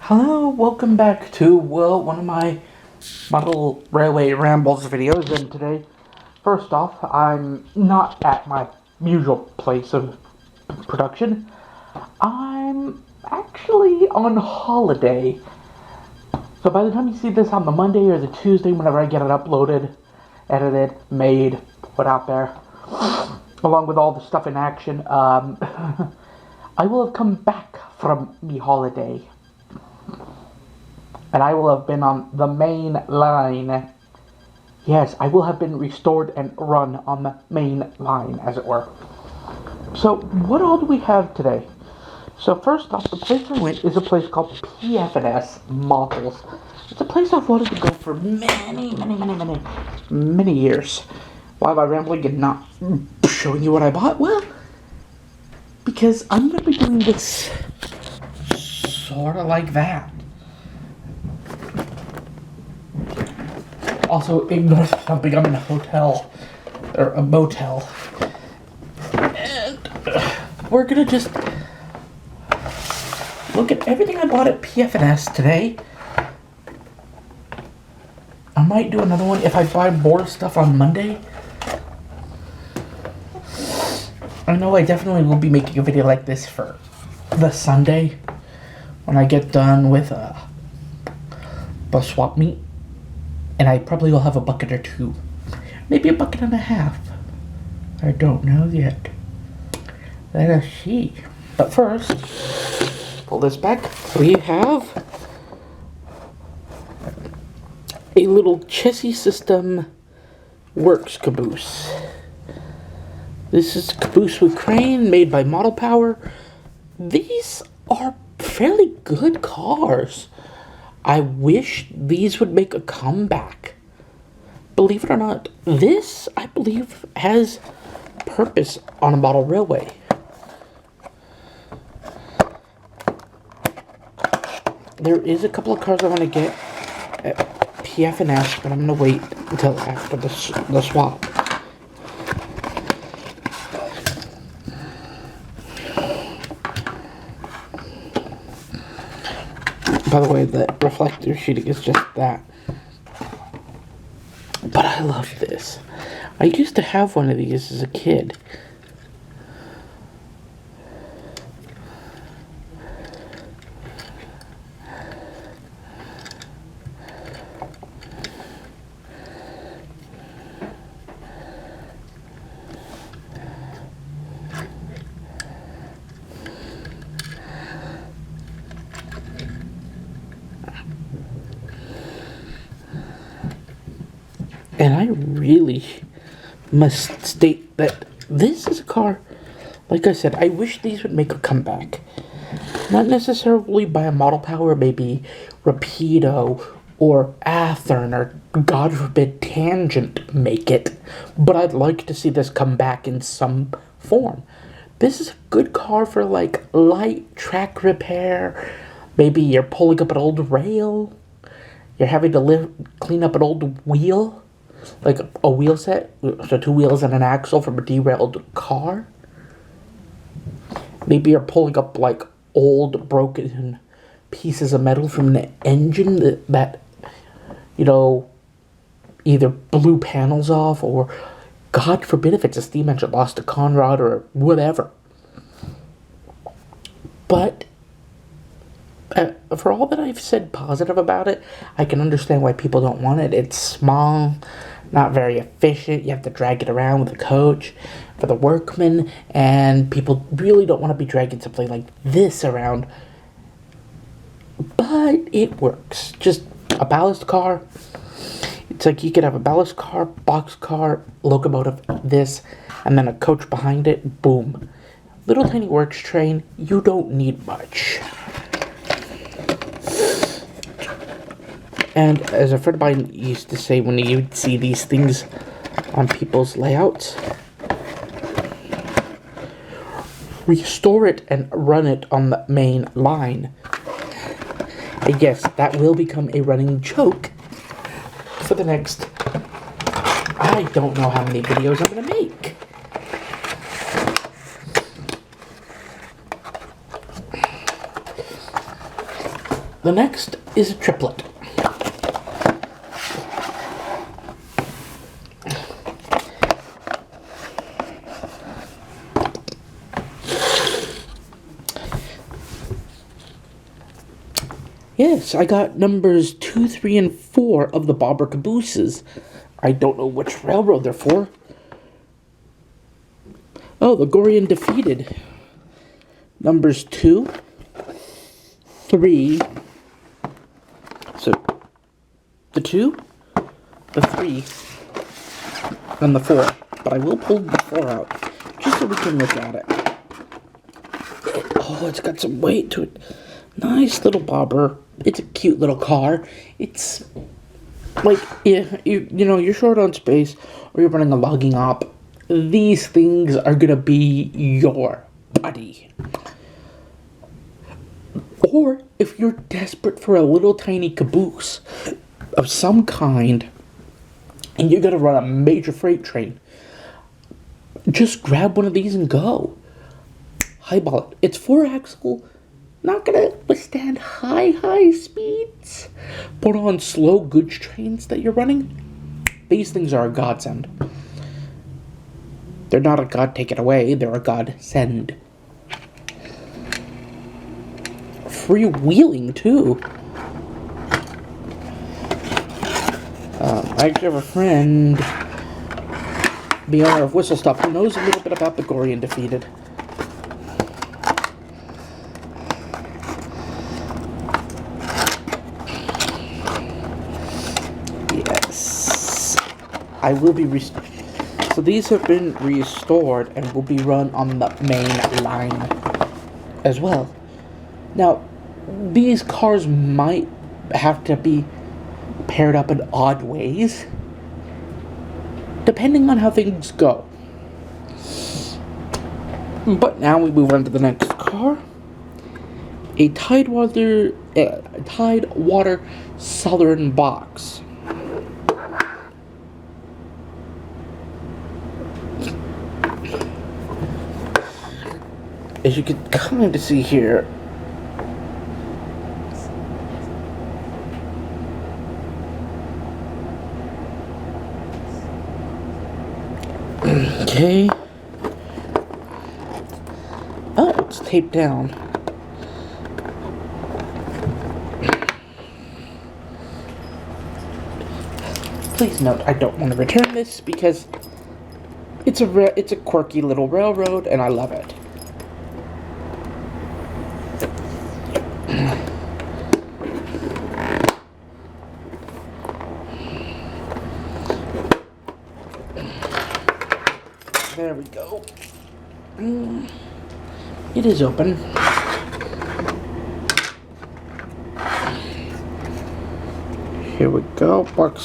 Hello, welcome back to, one of my model railway rambles videos, and today, first off, I'm not at my usual place of production. I'm actually on holiday. So by the time you see this on the Monday or the Tuesday, whenever I get it uploaded, edited, made, put out there, along with all the stuff in action, I will have come back from me holiday. And I will have been on the main line. Yes, I will have been restored and run on the main line, as it were. So, what all do we have today? So first off, the place I went is a place called PF&S Rambles. It's a place I've wanted to go for many years. Why am I rambling and not showing you what I bought? Well, because I'm going to be doing this sort of like that. Also, ignore the thumping. I'm in a hotel, or a motel. And we're gonna just look at everything I bought at PF&S today. I might do another one if I buy more stuff on Monday. I know I definitely will be making a video like this for the Sunday when I get done with the swap meet. And I probably will have a bucket or two. Maybe a bucket and a half. I don't know yet. Let us see. But first, pull this back. We have a little chassis system works caboose. This is a caboose with crane made by Model Power. These are fairly good cars. I wish these would make a comeback. Believe it or not, this, I believe, has purpose on a model railway. There is a couple of cars I want to get at PF&S, but I'm going to wait until after the swap. By the way, the reflector sheeting is just that. But I love this. I used to have one of these as a kid. And I really must state that this is a car, like I said, I wish these would make a comeback. Not necessarily by a Model Power, maybe Rapido or Athearn or, God forbid, Tangent make it. But I'd like to see this come back in some form. This is a good car for, like, light track repair. Maybe you're pulling up an old rail. You're having to clean up an old wheel. Like a wheel set, so 2 wheels and an axle from a derailed car. Maybe you're pulling up like old broken pieces of metal from the engine that you know, either blew panels off, or God forbid if it's a steam engine lost a conrod or whatever. But for all that I've said positive about it, I can understand why people don't want it. It's small, not very efficient. You have to drag it around with a coach for the workmen, and people really don't want to be dragging something like this around. But it works. Just a ballast car. It's like you could have a ballast car, box car, locomotive, this, and then a coach behind it. Boom. Little tiny works train. You don't need much. And as a friend of mine used to say when he would see these things on people's layouts, restore it and run it on the main line. And yes, that will become a running joke for the next, I don't know how many videos I'm going to make. The next is a triplet. Yes, I got numbers 2, 3, and 4 of the bobber cabooses. I don't know which railroad they're for. Oh, the Gorian Defeated. Numbers 2, 3. So, the 2, the 3, and the 4. But I will pull the 4 out, just so we can look at it. Oh, it's got some weight to it. Nice little bobber. It's a cute little car. It's like, yeah, you know, you're short on space, or you're running a logging op. These things are gonna be your buddy. Or if you're desperate for a little tiny caboose of some kind, and you're gonna run a major freight train, just grab one of these and go. Highball it. It's 4-axle. Not gonna withstand high speeds. But on slow goods trains that you're running, these things are a godsend. They're not a god take it away, they're a godsend. Freewheeling too. I actually have a friend, the owner of Whistle Stop, who knows a little bit about the Gorian Defeated. I will be so these have been restored and will be run on the main line as well. Now, these cars might have to be paired up in odd ways, depending on how things go. But now we move on to the next car. A Tidewater Southern Box. As you can kind of see here, okay. Oh, it's taped down. Please note, I don't want to return this because it's a quirky little railroad, and I love it. There we go. It is open. Here we go. Box